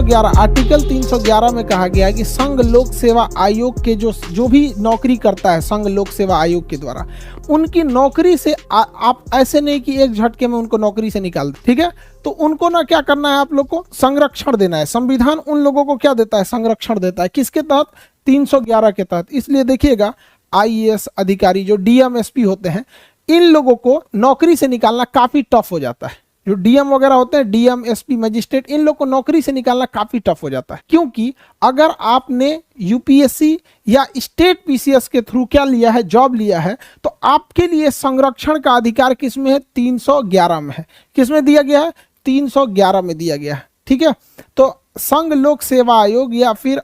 311 article 311 में कहा गया है कि संघ लोक सेवा आयोग के जो भी नौकरी करता है संघ लोक सेवा आयोग के द्वारा, उनकी नौकरी से आप ऐसे नहीं कि एक झटके में उनको नौकरी से निकाल दे, ठीक है। तो उनको ना क्या करना है, आप लोग को संरक्षण देना है। संविधान उन लोगों को क्या देता है, संरक्षण देता है। किसके तहत, 311 के तहत। इसलिए देखिएगा आईएएस अधिकारी जो डीएमएसपी होते हैं, इन लोगों को नौकरी से निकालना काफी टफ हो जाता है। जो डीएम वगैरह होते हैं, डीएम, एसपी, मजिस्ट्रेट, इन लोग को नौकरी से निकालना काफी टफ हो जाता है। क्योंकि अगर आपने यूपीएससी या स्टेट पीसीएस के थ्रू क्या लिया है, जॉब लिया है, तो आपके लिए संरक्षण का अधिकार किसमें है, 311 में है। किसमें दिया गया है, 311 में दिया गया है, ठीक है। तो संघ लोक सेवा आयोग या फिर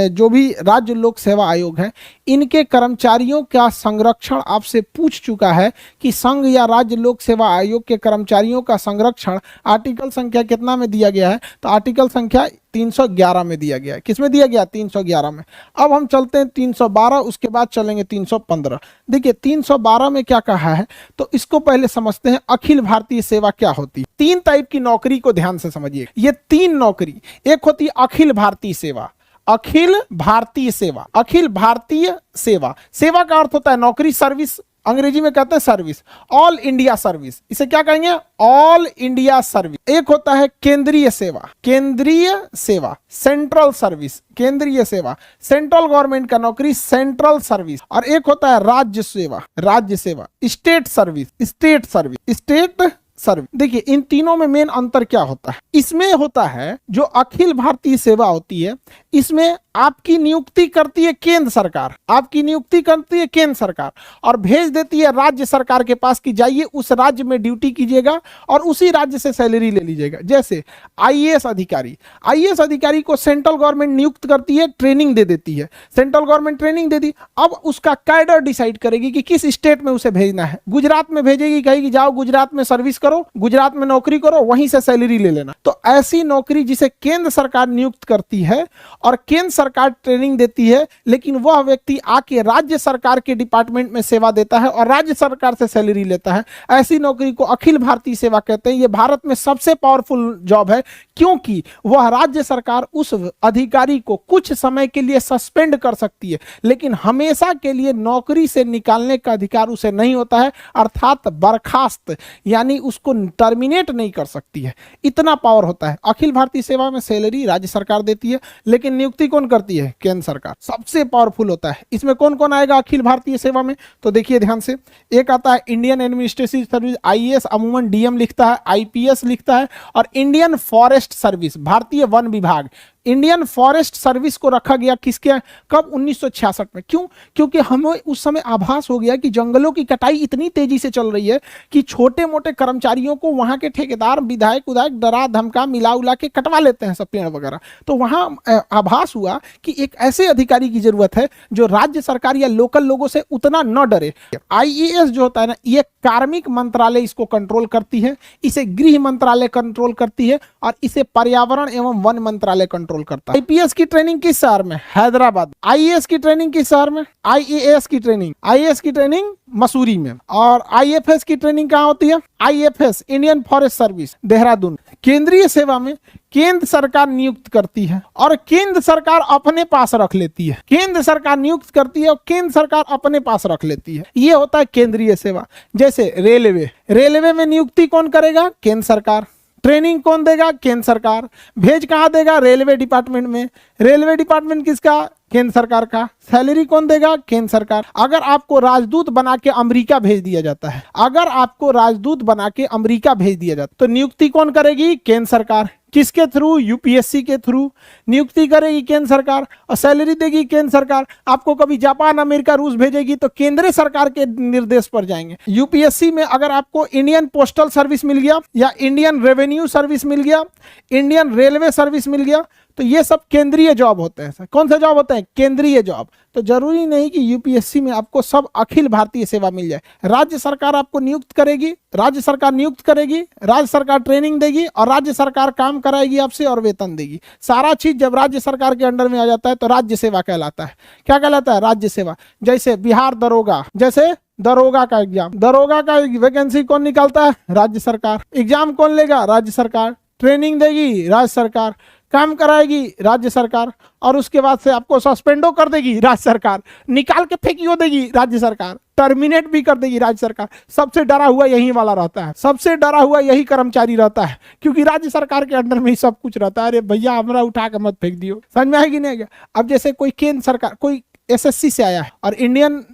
जो भी राज्य लोक सेवा आयोग है, इनके कर्मचारियों का संरक्षण आपसे पूछ चुका है कि संघ या राज्य लोक सेवा आयोग के कर्मचारियों का संरक्षण आर्टिकल संख्या कितना में दिया गया है, तो आर्टिकल संख्या 311 में दिया गया है। किसमें दिया गया, 311 में। अब हम चलते हैं 312, उसके बाद चलेंगे 315। देखिए 312 में क्या कहा है, तो इसको पहले समझते हैं। अखिल भारतीय सेवा क्या होती है। 3 टाइप की नौकरी को ध्यान से समझिए। ये 3 नौकरी, एक होती है अखिल भारतीय सेवा, अखिल भारतीय सेवा, अखिल भारतीय सेवा। सेवा का अर्थ होता है नौकरी, सर्विस, अंग्रेजी में कहते हैं सर्विस, ऑल इंडिया सर्विस। इसे क्या कहेंगे, ऑल इंडिया सर्विस। एक होता है केंद्रीय सेवा, केंद्रीय सेवा, सेंट्रल सर्विस, केंद्रीय सेवा, सेंट्रल गवर्नमेंट का नौकरी, सेंट्रल सर्विस। और एक होता है राज्य सेवा, राज्य सेवा, state service, state service, state service. देखिए इन तीनों में मेन अंतर क्या होता है। इसमें होता है जो अखिल भारतीय सेवा होती है, इसमें आपकी नियुक्ति करती है केंद्र सरकार, आपकी नियुक्ति करती है केंद्र सरकार और भेज देती है राज्य सरकार के पास कि जाइए उस राज्य में ड्यूटी कीजिएगा और उसी राज्य से सैलरी ले लीजिएगा। जैसे आईएएस अधिकारी, आईएएस अधिकारी को सेंट्रल गवर्नमेंट नियुक्त करती है, ट्रेनिंग दे देती है, सेंट्रल गवर्नमेंट ट्रेनिंग दे दी। अब उसका कैडर डिसाइड करेगी कि किस स्टेट में उसे भेजना है। गुजरात में भेजेगी, कहेगी जाओ गुजरात में सर्विस करो, गुजरात में नौकरी करो, वहीं से सैलरी ले लेना। तो ऐसी नौकरी जिसे केंद्र सरकार नियुक्त करती है और केंद्र सरकार ट्रेनिंग देती है, लेकिन वह व्यक्ति आके राज्य सरकार के डिपार्टमेंट में सेवा देता है और राज्य सरकार से सैलरी लेता है, ऐसी नौकरी को अखिल भारतीय सेवा कहते हैं। यह भारत में सबसे पावरफुल जॉब है, क्योंकि वह राज्य सरकार उस अधिकारी को कुछ समय के लिए सस्पेंड कर सकती है, लेकिन हमेशा के लिए नौकरी से निकालने का अधिकार उसे नहीं होता है, अर्थात बर्खास्त, यानी उसको टर्मिनेट नहीं कर सकती है। इतना पावर होता है। अखिल भारतीय सेवा में सैलरी राज्य सरकार देती है, लेकिन नियुक्ति कौन करती है, केंद्र सरकार। सबसे पावरफुल होता है। इसमें कौन कौन आएगा अखिल भारतीय सेवा में, तो देखिए ध्यान से। एक आता है इंडियन एडमिनिस्ट्रेटिव सर्विस, आईएएस अमूमन डीएम लिखता है, आईपीएस लिखता है, और इंडियन फॉरेस्ट सर्विस, भारतीय वन विभाग। इंडियन फॉरेस्ट सर्विस को रखा गया किसके, कब, 1966 में। क्यों, क्योंकि हमें उस समय आभास हो गया कि जंगलों की कटाई इतनी तेजी से चल रही है कि छोटे मोटे कर्मचारियों को वहां के ठेकेदार, विधायक उधायक डरा धमका मिला उला के कटवा लेते हैं सब पेड़ वगैरह। तो वहां आभास हुआ कि एक ऐसे अधिकारी की जरूरत है जो राज्य सरकार या लोकल लोगों से उतना न डरे। आईएएस जो होता है ना, ये कार्मिक मंत्रालय इसको कंट्रोल करती है, इसे गृह मंत्रालय कंट्रोल करती है, और इसे पर्यावरण एवं वन मंत्रालय कंट्रोल करता है। आईपीएस की ट्रेनिंग किस शहर में, हैदराबाद। आईएएस की ट्रेनिंग किस शहर में, आईएएस की ट्रेनिंग, आईएएस की ट्रेनिंग मसूरी में। और आईएफएस की ट्रेनिंग कहां होती है, IFS Indian forest service, Dehradun. केंद्रीय सेवा में केंद्र सरकार नियुक्त करती है और केंद्र सरकार अपने पास रख लेती है। केंद्र सरकार नियुक्त करती है और केंद्र सरकार अपने पास रख लेती है। यह होता है केंद्रीय सेवा। जैसे रेलवे, रेलवे में नियुक्ति कौन करेगा, केंद्र सरकार। ट्रेनिंग कौन देगा, केंद्र सरकार। भेज कहां देगा, रेलवे डिपार्टमेंट में। रेलवे डिपार्टमेंट किसका, केंद्र सरकार का। सैलरी कौन देगा, केंद्र सरकार। अगर आपको राजदूत बना के अमेरिका भेज दिया जाता है, अगर आपको राजदूत बना के अमेरिका भेज दिया जाता है, तो नियुक्ति कौन करेगी, केंद्र सरकार। किसके थ्रू, यूपीएससी के थ्रू नियुक्ति करेगी केंद्र सरकार और सैलरी देगी केंद्र सरकार। आपको कभी जापान, अमेरिका, रूस भेजेगी तो केंद्र सरकार के निर्देश पर जाएंगे। यूपीएससी में अगर आपको इंडियन पोस्टल सर्विस मिल गया या इंडियन रेवेन्यू सर्विस मिल गया, इंडियन रेलवे सर्विस मिल गया, तो ये सब केंद्रीय जॉब होते हैं। कौन से जॉब होते हैं, केंद्रीय जॉब। तो जरूरी नहीं कि यूपीएससी में आपको सब अखिल भारतीय सेवा मिल जाए। राज्य सरकार आपको नियुक्त करेगी, राज्य सरकार नियुक्त करेगी, राज्य सरकार ट्रेनिंग देगी और राज्य सरकार काम कराएगी आपसे और वेतन देगी। सारा चीज जब राज्य सरकार के अंडर में आ जाता है तो राज्य सेवा कहलाता है। क्या कहलाता है, राज्य सेवा। जैसे बिहार दरोगा, जैसे दरोगा का एग्जाम, दरोगा का वैकेंसी कौन निकालता है, राज्य सरकार। एग्जाम कौन लेगा, राज्य सरकार। ट्रेनिंग देगी राज्य सरकार। काम कराएगी राज्य सरकार, और उसके बाद से आपको सस्पेंडो कर देगी राज्य सरकार, निकाल के फेंकियो देगी राज्य सरकार, टर्मिनेट भी कर देगी राज्य सरकार। सबसे डरा हुआ यही वाला रहता है, सबसे डरा हुआ यही कर्मचारी रहता है, क्योंकि राज्य सरकार के अंडर में ही सब कुछ रहता है। अरे भैया हमरा उठा के मत फेंक दियो, समझ में आएगी नहीं? अब जैसे कोई केंद्र सरकार, कोई एसएससी से आया है और Indian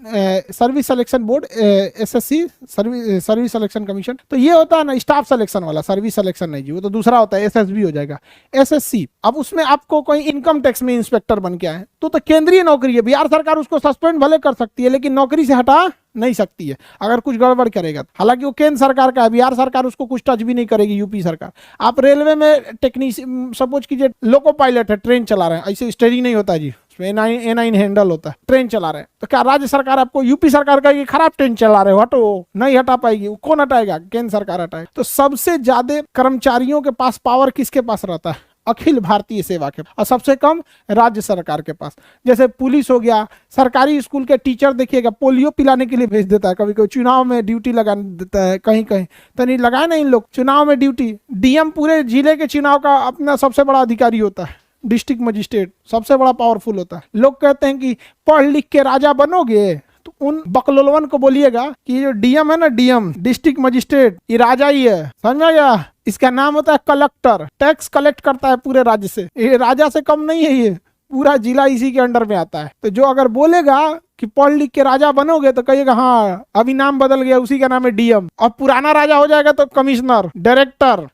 service selection board, SSC service selection commission, तो ये होता है ना स्टाफ सिलेक्शन वाला, सर्विस सिलेक्शन नहीं जी, वो तो दूसरा होता है, एसएसबी हो जाएगा, एसएससी। अब उसमें आपको कोई इनकम टैक्स में इंस्पेक्टर बन के आए तो केंद्रीय नौकरी है, बिहार सरकार उसको सस्पेंड भले कर सकती है लेकिन नौकरी से हटा नहीं सकती है अगर कुछ गड़बड़ करेगा। हालांकि वो केंद्र सरकार का है, बिहार सरकार उसको कुछ टच भी नहीं करेगी, यूपी सरकार। आप रेलवे में टेक्नीशियन, सपोज कीजिए लोको पायलट है, ट्रेन चला रहे हैं, ऐसे स्टीयरिंग नहीं होता जी, A9 हैंडल होता है, ट्रेन चला रहे हैं, तो क्या राज्य सरकार आपको, यूपी सरकार का ये खराब ट्रेन चला रहे हो हटो, नहीं हटा पाएगी? कौन हटाएगा? केंद्र सरकार हटाएगी। तो सबसे ज्यादा कर्मचारियों के पास पावर किसके पास रहता है? अखिल भारतीय सेवा के, और सबसे कम राज्य सरकार के पास। जैसे पुलिस हो गया, सरकारी स्कूल के टीचर देखिएगा पोलियो पिलाने के लिए भेज देता है, कभी कभी चुनाव में ड्यूटी लगा देता है, कहीं कहीं तो नहीं लगाए ना इन लोग चुनाव में ड्यूटी। डीएम पूरे जिले के चुनाव का अपना सबसे बड़ा अधिकारी होता है, डिस्ट्रिक्ट मजिस्ट्रेट सबसे बड़ा पावरफुल होता है। लोग कहते हैं कि पढ़ लिख के राजा बनोगे, तो उन बकलोलवन को बोलिएगा कि जो डीएम है ना, डीएम डिस्ट्रिक्ट मजिस्ट्रेट, ये राजा ही है, समझ में गया? इसका नाम होता है कलेक्टर, टैक्स कलेक्ट करता है पूरे राज्य से, ये राजा से कम नहीं है, ये पूरा जिला इसी के अंडर में आता है। तो जो अगर बोलेगा कि पढ़ लिख के राजा बनोगे तो कहिएगा हाँ अभी नाम बदल गया, उसी का नाम है डीएम। और पुराना राजा हो जाएगा तो कमिश्नर, डायरेक्टर,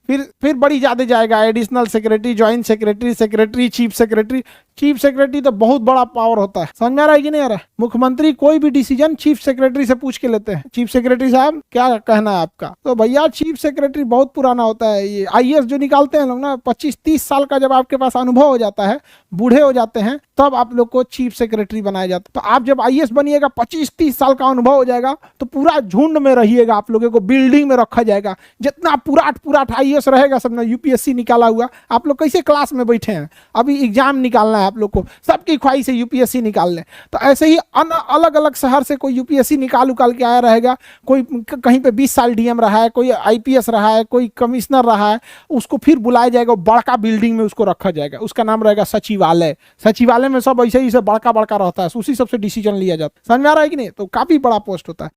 फिर बड़ी ज्यादा जाएगा, additional secretary, joint secretary, secretary, chief secretary. Chief secretary तो बहुत बड़ा पावर होता है, समझ में आ रहा है कि नहीं आ रहा? मुख्यमंत्री कोई भी डिसीजन चीफ सेक्रेटरी से पूछ के लेते हैं, चीफ सेक्रेटरी साहब क्या कहना है आपका? तो भैया चीफ सेक्रेटरी बहुत पुराना होता है। ये आईएएस जो निकालते हैं लोग ना, 25-30 साल का जब आपके पास अनुभव हो जाता है, बूढ़े हो जाते हैं, तब आप लोग को चीफ सेक्रेटरी बनाया जाता है। तो आप जब आईएएस बनिएगा, 25-30 साल का अनुभव हो जाएगा, तो पूरा झुंड में रहिएगा, आप लोगों को बिल्डिंग में रखा जाएगा। जितना पुराट आईएएस रहेगा सब ना, यूपीएससी निकाला हुआ, आप लोग कैसे क्लास में बैठे हैं, अभी एग्जाम निकालना है आप लोग को, सबकी ख्वाहिश है यूपीएससी निकाल लें। तो ऐसे ही अलग अलग शहर से कोई यूपीएससी निकाल के आया रहेगा, कोई कहीं पे 20 साल डीएम रहा है, कोई आईपीएस रहा है, कोई कमिश्नर रहा है, उसको फिर बुलाया जाएगा, बड़का बिल्डिंग में उसको रखा जाएगा, उसका नाम रहेगा सचिवालय। सचिवालय में सब ऐसे ही बड़का रहता है, उसी सबसे डिसीजन लिया जाता है, समझ में आ रहा है कि नहीं? तो काफी बड़ा पोस्ट होता है।